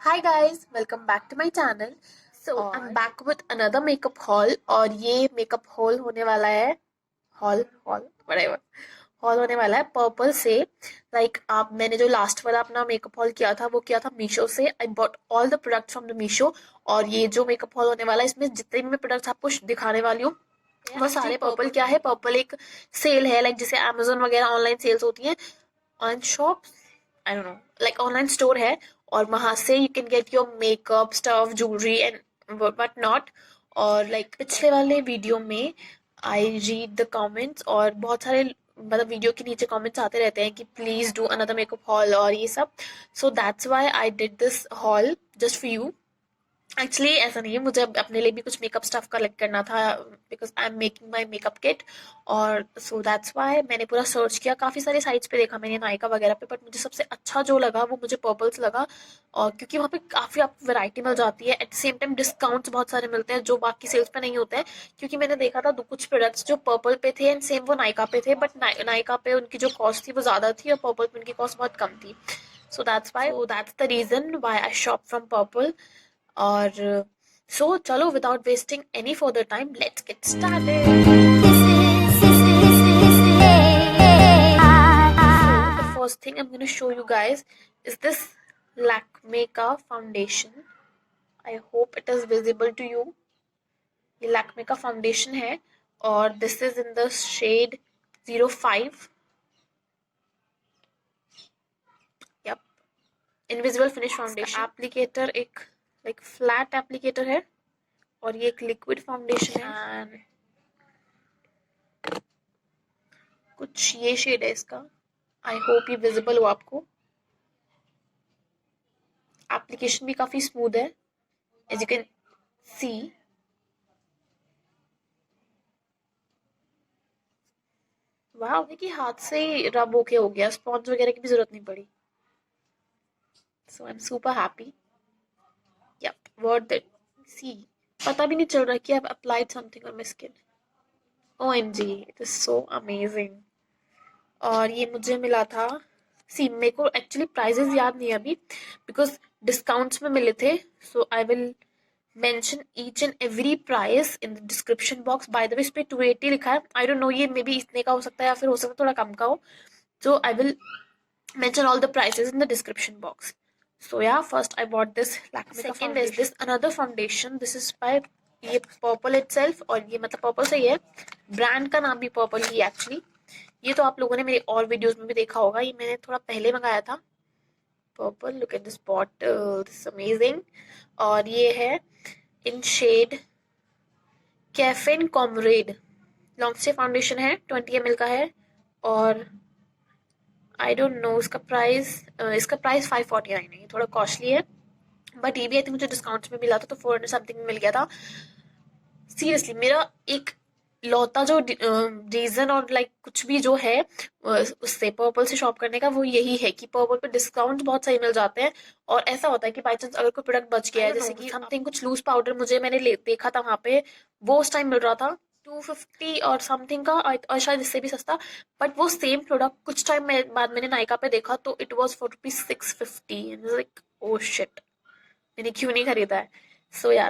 Hi guys, welcome back to my channel. I'm back with another makeup haul और ये makeup haul होने वाला है whatever haul होने वाला है पर्पल से। आप मैंने जो लास्ट वाला अपना मेकअप हॉल किया था वो किया था मीशो से। I bought all the products from the Meesho और ये जो मेकअप हॉल होने वाला है इसमें जितने भी मैं प्रोडक्ट्स आपको दिखाने वाली हूँ वो सारे पर्पल क्या है। पर्पल एक सेल है जैसे अमेजोन वगैरह ऑनलाइन सेल्स होती हैं on shop, I don't no, online store है और वहां से you can get your makeup stuff jewellery and what not. और पिछले वाले वीडियो में आई रीड द कमेंट्स और बहुत सारे वीडियो के नीचे कमेंट्स आते रहते हैं कि please do another makeup hall और ये सब। So that's why I did this hall just for you. Actually ऐसा नहीं है, मुझे अपने लिए भी कुछ मेकअप स्टफ कलेक्ट करना था because I am making my makeup kit. और सो दैट्स वाई मैंने पूरा सर्च किया, काफ़ी सारे साइट्स पे देखा मैंने नायका वगैरह पे, बट मुझे सबसे अच्छा जो लगा वो मुझे पर्पल्स लगा। और क्योंकि वहाँ पे काफ़ी आपको वैरायटी मिल जाती है, at the same time discounts बहुत सारे मिलते हैं जो बाकी सेल्स पे नहीं होते हैं। क्योंकि मैंने देखा था कुछ प्रोडक्ट्स जो पर्पल पे थे एंड सेम वो नायका पे थे, बट नायका पे उनकी जो कॉस्ट थी वो ज़्यादा थी और पर्पल पे उनकी कॉस्ट बहुत कम थी। So that's the reason why I shop from purple. और चलो without wasting any further time let's get started. The first thing I'm going to show you guys is this Lakme का foundation. I hope it is visible to you. ये Lakme का foundation है और this is in the shade 05. Yep, invisible finish foundation. Applicator एक flat applicator है और ये एक लिक्विड फाउंडेशन है एंड कुछ ये शेड है इसका। आई होप ये विजिबल हो आपको। एप्लीकेशन भी काफी स्मूथ है एज यू कैन सी। वाह, देखिए हाथ से ही रब होके हो गया, स्पॉन्ज वगैरह की भी जरूरत नहीं पड़ी। So I am super happy. Yep, worth it. See, पता भी नहीं चल रहा कि I applied something on my skin. OMG, it is so amazing. और ये मुझे मिला था, सी मेरे को एक्चुअली प्राइजेस याद नहीं है अभी बिकॉज डिस्काउंट्स में मिले थे। So I will mention each and every price in the description box. By the way इस पे 280 लिखा है, आई डोंट नो ये मे बी इतने का हो सकता है या फिर हो सकता है थोड़ा कम का हो। So I will mention all the prices in the description box. So yeah, first I bought this Lakme का second is this another foundation. This is by ये Purple itself और ये Purple से ही है, ब्रांड का नाम भी Purple ही actually. ये तो आप लोगों ने मेरे और वीडियोस में भी देखा होगा, ये मैंने थोड़ा पहले मंगाया था। Purple, look at this bottle, this is amazing। और ये है in shade caffeine comrade long stay foundation है, 20 ml का है और आई डोंट नो इसका प्राइस 549 है, थोड़ा कॉस्टली है बट ये भी आई थिंक मुझे डिस्काउंट्स में मिला था तो 400 समथिंग में मिल गया था। सीरियसली मेरा एक लौता जो रीजन और कुछ भी जो है उससे पर्पल से शॉप करने का वो यही है कि पर्पल पे डिस्काउंट बहुत सही मिल जाते हैं। और ऐसा होता है कि बाई चांस अगर कोई प्रोडक्ट बच गया है, जैसे कि समथिंग कुछ लूज पाउडर मैंने देखा था वहां पे, वो उस टाइम मिल रहा था 250 और समथिंग का और शायद इससे भी सस्ता। बट वो सेम प्रोडक्ट कुछ टाइम बाद मैंने नायका पे देखा तो it was for ₹650 and like oh shit, मैंने क्यों नहीं खरीदा है।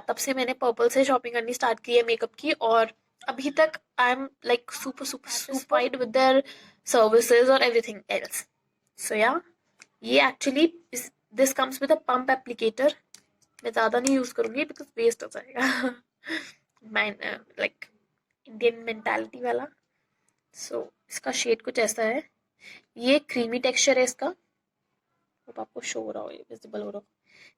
तब से मैंने पर्पल से शॉपिंग करनी स्टार्ट की है मेकअप की और अभी तक आई am super super satisfied with their services और everything else. ये actually this comes with a pump applicator. मैं ज़्यादा नहीं यूज़ करूँगी बिकॉज वेस्ट हो जाएगा। मैं इंडियन मेंटालिटी वाला। इसका शेड कुछ ऐसा है, ये क्रीमी टेक्सचर है इसका, आपको शो हो रहा हो, विजिबल हो रहा हो,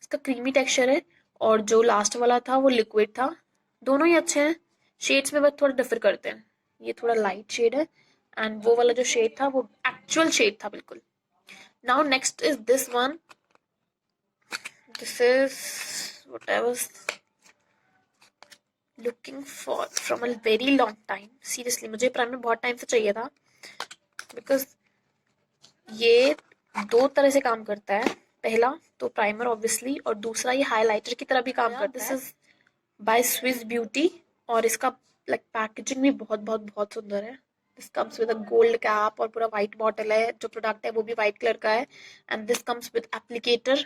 इसका क्रीमी टेक्सचर है। और जो लास्ट वाला था वो लिक्विड था। दोनों ही अच्छे हैं, शेड्स में बस थोड़ा डिफर करते हैं। ये थोड़ा लाइट शेड है एंड वो वाला जो शेड था वो एक्चुअल शेड था बिल्कुल। Now next is this one. This is what I was looking for from a very long time. Seriously मुझे प्राइमर बहुत टाइम से चाहिए था बिकॉज ये दो तरह से काम करता है। पहला तो प्राइमर ऑब्वियसली और दूसरा ये हाइलाइटर की तरह भी काम करता है। This is by Swiss beauty और इसका पैकेजिंग भी बहुत बहुत बहुत सुंदर है। This comes with a gold cap और पूरा वाइट बॉटल है, जो प्रोडक्ट है वो भी वाइट कलर का है and this comes with applicator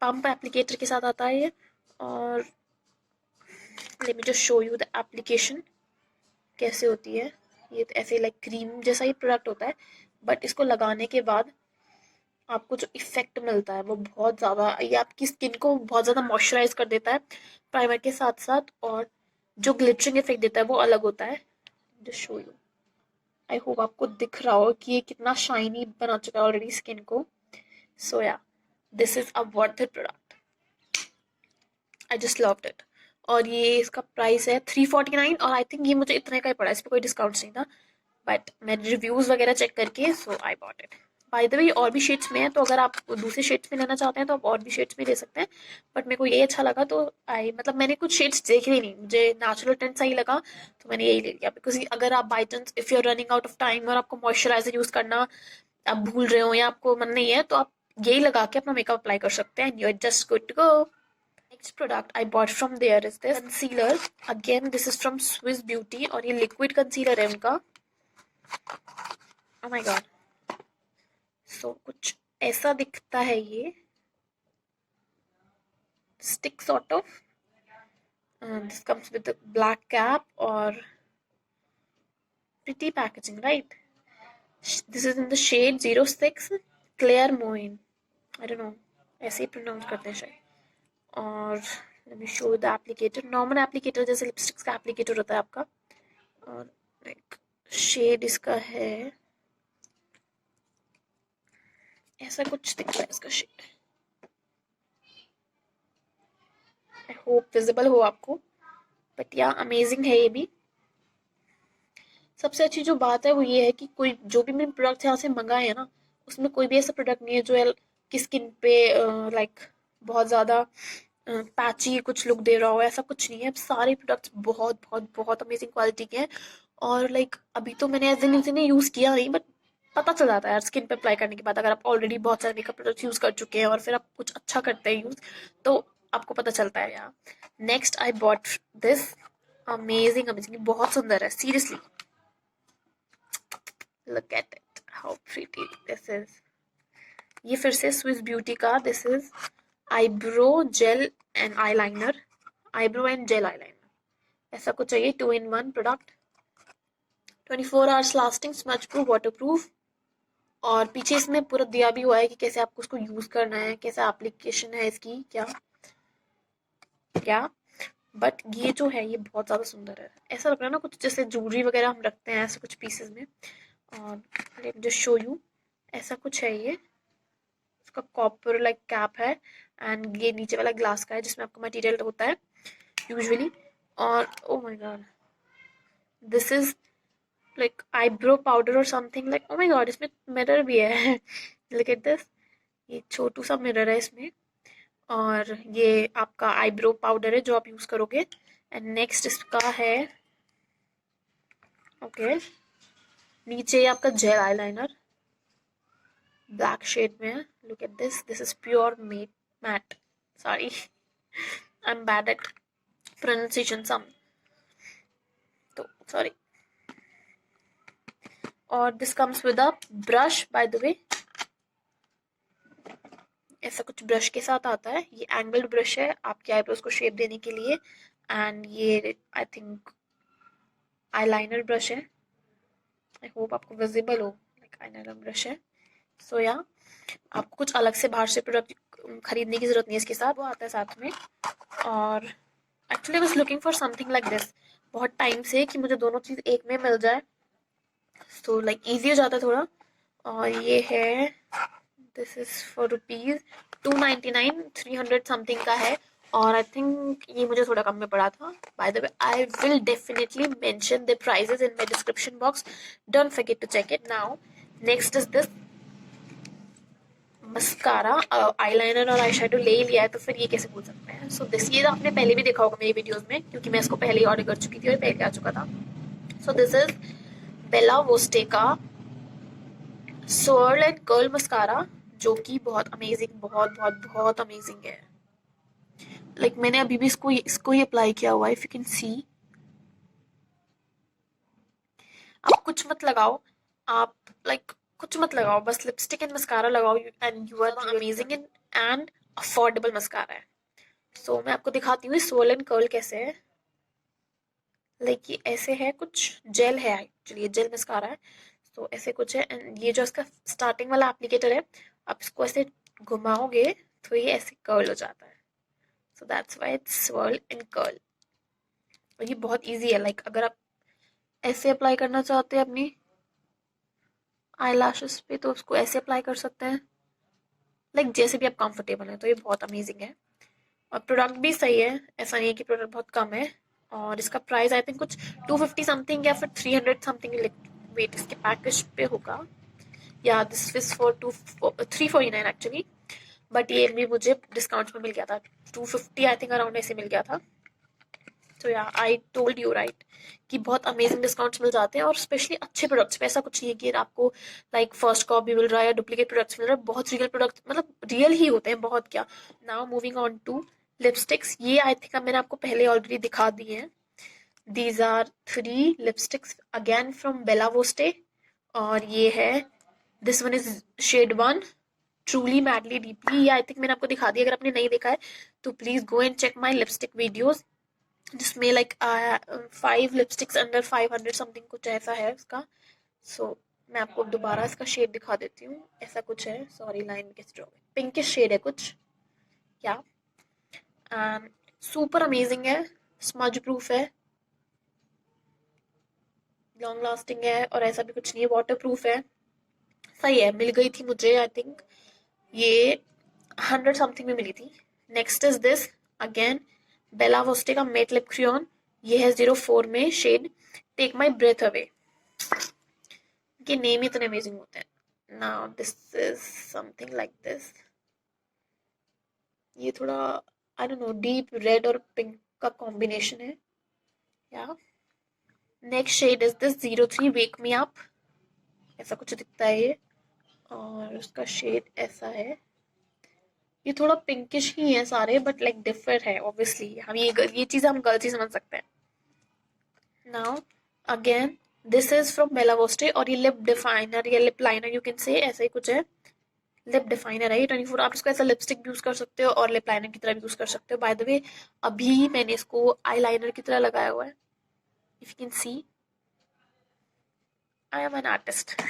pump applicator के साथ आता है ये। और let me just show you the application कैसे होती है। ये तो ऐसे लाइक क्रीम जैसा ही प्रोडक्ट होता है, बट इसको लगाने के बाद आपको जो इफेक्ट मिलता है वो बहुत ज़्यादा, ये आपकी स्किन को बहुत ज़्यादा मॉइस्चराइज कर देता है प्राइमर के साथ साथ, और जो ग्लिटरिंग इफेक्ट देता है वो अलग होता है। Just show you, I hope आपको दिख रहा हो कि ये कितना शाइनी बना चुका है ऑलरेडी स्किन को। सो या, this is a worth it product, I just loved it. और ये इसका प्राइस है 349, और आई थिंक ये मुझे इतने का ही पड़ा, इस पर कोई डिस्काउंट नहीं था, बट मैंने रिव्यूज़ वगैरह चेक करके so I bought it. By the way और भी शेड्स में है, तो अगर आप दूसरे शेड्स में लेना चाहते हैं तो आप और भी शेड्स में ले सकते हैं, बट मेरे को ये अच्छा लगा तो आई, मतलब मैंने कुछ शेड्स देखे ही नहीं, मुझे नेचुरल टेंट सही लगा तो मैंने यही ले लिया। बिकॉज अगर आप by chance if you are running out of time और आपको मॉइस्चराइजर यूज़ करना आप भूल रहे हो या आपको मन नहीं है, तो आप यही लगा के अपना मेकअप अप्लाई कर सकते हैं, you are just good to go. Next product I bought from there is this concealer. Again, this is from Swiss Beauty और ये liquid concealer है उनका। Oh my god. So कुछ ऐसा दिखता है ये, stick sort of. This comes with a black cap और pretty packaging, right? This is in the shade 06 Claire Moine. I don't know, ऐसे ही प्रोनाउंस करते हैं शायद। और let me show you the applicator. Normal applicator जैसे lipsticks का applicator होता है आपका, और लाइक शेड इसका है ऐसा कुछ दिख रहा है इसका शेड। आई होप विजिबल हो आपको, बट या अमेजिंग है ये भी। सबसे अच्छी जो बात है वो ये है कि कोई जो भी मैंने प्रोडक्ट यहाँ से मंगाए हैं ना, उसमें कोई भी ऐसा प्रोडक्ट नहीं है जो है कि स्किन पे लाइक बहुत ज़्यादा पैची कुछ लुक दे रहा हो, ऐसा कुछ नहीं है। सारे प्रोडक्ट्स बहुत बहुत बहुत अमेजिंग क्वालिटी के हैं, और लाइक अभी तो मैंने एज एन इन्हें यूज़ किया नहीं, बट पता चल जाता है यार स्किन पे अप्लाई करने के बाद। अगर आप ऑलरेडी बहुत सारे मेकअप प्रोडक्ट्स यूज़ कर चुके हैं और फिर आप कुछ अच्छा करते हैं यूज़, तो आपको पता चलता है यार। Next I bought this, amazing amazing, बहुत सुंदर है seriously. Look at it, how pretty this is. ये फिर से स्विस ब्यूटी का, this is eyebrow jail and eyeliner, eyebrow and jail eyeliner ऐसा कुछ चाहिए, 2 in 1 product, 24 hours lasting, smudge proof, water proof. और पीछे इसमें पूरा दिया भी हुआ है कि कैसे आपको उसको यूज करना है, कैसा एप्लीकेशन है इसकी, क्या क्या। बट ये जो है ये बहुत ज्यादा सुंदर है, ऐसा लग रहा है ना कुछ जैसे ज्वेलरी वगैरह हम रखते हैं ऐसे कुछ पीसेस में। और let me just show you, ऐसा कुछ है ये, इसका कॉपर लाइक कैप है, एंड ये नीचे वाला ग्लास का है जिसमें आपका मटेरियल होता है यूजुअली। और oh my God, this is like eyebrow powder और something, like oh my God, इसमें मिरर भी है। लुक एट दिस, ये छोटू सा मिरर है इसमें, और ये आपका आईब्रो पाउडर है जो आप यूज करोगे। एंड नेक्स्ट इसका है ओके नीचे आपका जेल आईलाइनर ब्लैक शेड में है। Look at this, this is pure matte, sorry I am bad at pronunciation some, तो सॉरी। और this comes with a brush by the way, ऐसा कुछ ब्रश के साथ आता है। ये एंगल्ड ब्रश है आपके आईब्रोज को शेप देने के लिए, एंड ये आई थिंक आईलाइनर ब्रश है, आई होप आपको विजिबल हो, लाइक आईलाइनर ब्रश है। सो या आपको कुछ अलग से बाहर से प्रोडक्ट खरीदने की जरूरत नहीं है इसके साथ, वो आता है साथ में। और actually I was looking for something like this बहुत टाइम से, कि मुझे दोनों चीज़ एक में मिल जाए, सो लाइक इजी हो जाता है थोड़ा। और ये है, दिस इज फॉर ₹299, 300 समथिंग का है, और आई थिंक ये मुझे थोड़ा कम में पड़ा था। By the way I will definitely mention the prices in my description box, don't forget to check it now. Next is this mascara, eyeliner और आईशैडो ले ही लिया है तो फिर ये कैसे भूल सकते हैं। सो दिस, ये आपने पहले भी देखा होगा मेरी वीडियोस में, क्योंकि मैं इसको पहले ही ऑर्डर कर चुकी थी और पहले आ चुका था। So this is Bela Voste का स्वर्ल एंड कर्ल मस्कारा, जो कि बहुत अमेजिंग, बहुत बहुत बहुत अमेजिंग है। लाइक मैंने अभी भी इसको ही अप्लाई किया हुआ है, इफ यू कैन सी। आप कुछ मत लगाओ, आप लाइक कुछ मत लगाओ, बस लिपस्टिक एंड मस्कारा लगाओ and you are amazing and affordable mascara है। सो मैं आपको दिखाती हूँ स्वोलन कर्ल कैसे है। लाइक ये ऐसे है, कुछ जेल है एक्चुअली, ये जेल मस्कारा है। तो ऐसे कुछ है, एंड ये जो इसका स्टार्टिंग वाला एप्लीकेटर है, आप इसको ऐसे घुमाओगे तो ये ऐसे कर्ल हो जाता है। So that's why it's swirl and curl. और ये बहुत इजी है, लाइक अगर आप ऐसे अप्लाई करना चाहते हैं अपनी आई लैशेस पे तो उसको ऐसे अप्लाई कर सकते हैं, लाइक जैसे भी आप कंफर्टेबल हैं। तो ये बहुत अमेजिंग है और प्रोडक्ट भी सही है, ऐसा नहीं है कि प्रोडक्ट बहुत कम है। और इसका प्राइस आई थिंक कुछ 250 समथिंग या फिर 300 समथिंग, वेट इसके पैकेज पे होगा। या this is for 349 actually, but ये भी मुझे डिस्काउंट में मिल गया था, 250 आई थिंक अराउंड ऐसे मिल गया था। तो या आई टोल्ड यू राइट कि बहुत अमेजिंग डिस्काउंट्स मिल जाते हैं, और स्पेशली अच्छे प्रोडक्ट्स पे। ऐसा कुछ नहीं है कि आपको लाइक फर्स्ट कॉपी मिल रहा है या डुप्लीकेट प्रोडक्ट्स मिल रहा है, बहुत रियल प्रोडक्ट्स, मतलब रियल ही होते हैं बहुत क्या। Now moving on to lipsticks. ये आई थिंक मैंने आपको पहले ऑलरेडी दिखा दी है। These are 3 lipsticks again from Bella Voste, और ये है this one is shade 1 truly madly deeply. ये आई थिंक मैंने आपको दिखा दिया, अगर आपने नहीं देखा है तो please go and check my lipstick videos, जिसमें लाइक 5 लिपस्टिक्स अंडर 500 समथिंग कुछ ऐसा है उसका। सो मैं आपको दोबारा इसका शेड दिखा देती हूँ, ऐसा कुछ है। सॉरी लाइन कैसे ड्रॉ, पिंकिश शेड है कुछ, क्या सुपर अमेजिंग है, स्मज प्रूफ है, लॉन्ग लास्टिंग है, और ऐसा भी कुछ नहीं है, वाटर प्रूफ है, सही है। मिल गई थी मुझे आई थिंक ये 100 समथिंग में मिली थी। Next is this again Bella Voste का मेट लिप क्रियॉन, ये है 04 में shade take my breath away. के नेम इतने अमेजिंग होते हैं। Now this is something like this, ये थोड़ा I don't know deep red और पिंक का कॉम्बिनेशन है। या next shade is this 03 wake me up, ऐसा कुछ दिखता है ये, और उसका शेड ऐसा है। ये थोड़ा पिंकिश ही है सारे, बट लाइक डिफर है ऑब्वियसली, हम ये चीज़ हम गर्ल्स ही समझ सकते हैं। Now again this is from Bella Voste, और ये लिप डिफाइनर या lip liner you can say, ऐसा ही कुछ है। लिप डिफाइनर है ये 24, आप इसको ऐसा लिपस्टिक भी यूज कर सकते हो और लिप लाइनर की तरह भी यूज कर सकते हो। बाय द वे अभी मैंने इसको आई लाइनर की तरह लगाया हुआ है, if you can see I am an artist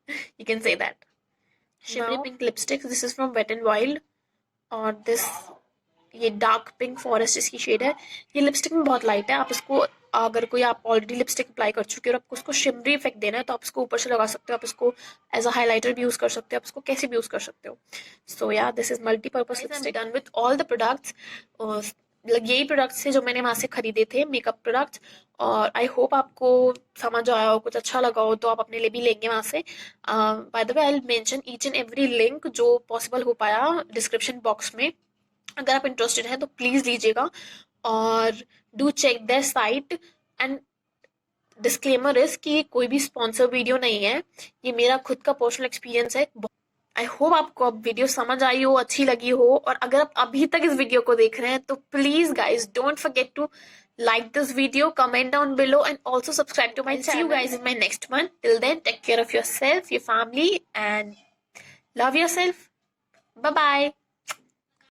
you can say that. Shimmery pink lipstick, this is from wet and wild, और दिस ये डार्क पिंक फॉरेस्ट इसकी शेड है। ये लिपस्टिक में बहुत लाइट है, आप इसको अगर कोई आप ऑलरेडी लिपस्टिक अप्लाई कर चुके हो और आपको उसको शिमरी इफेक्ट देना है तो आप इसको ऊपर से लगा सकते हो, आप इसको एज अ हाइलाइटर भी यूज कर सकते हो, आप इसको कैसे भी यूज कर सकते हो। सो या this is multipurpose lipstick done with all the products. यही प्रोडक्ट्स थे जो मैंने वहां से खरीदे थे, मेकअप प्रोडक्ट्स, और आई होप आपको समझ आया हो, कुछ अच्छा लगा हो तो आप अपने लिए भी लेंगे वहां से। Bye the way I will mention each and every link जो पॉसिबल हो पाया डिस्क्रिप्शन बॉक्स में, अगर आप इंटरेस्टेड हैं तो प्लीज लीजिएगा। और do check their site, and disclaimer is कि ये कोई भी स्पॉन्सर वीडियो नहीं है, ये मेरा खुद का पर्सनल एक्सपीरियंस है। आई होप आपको अब वीडियो समझ आई हो, अच्छी लगी हो, और अगर आप अभी तक इस वीडियो को देख रहे हैं तो please guys don't forget to like this video, comment down below, and also subscribe to my channel. See you guys in my next one. Till then, take care of yourself, your family, and love yourself. Bye bye.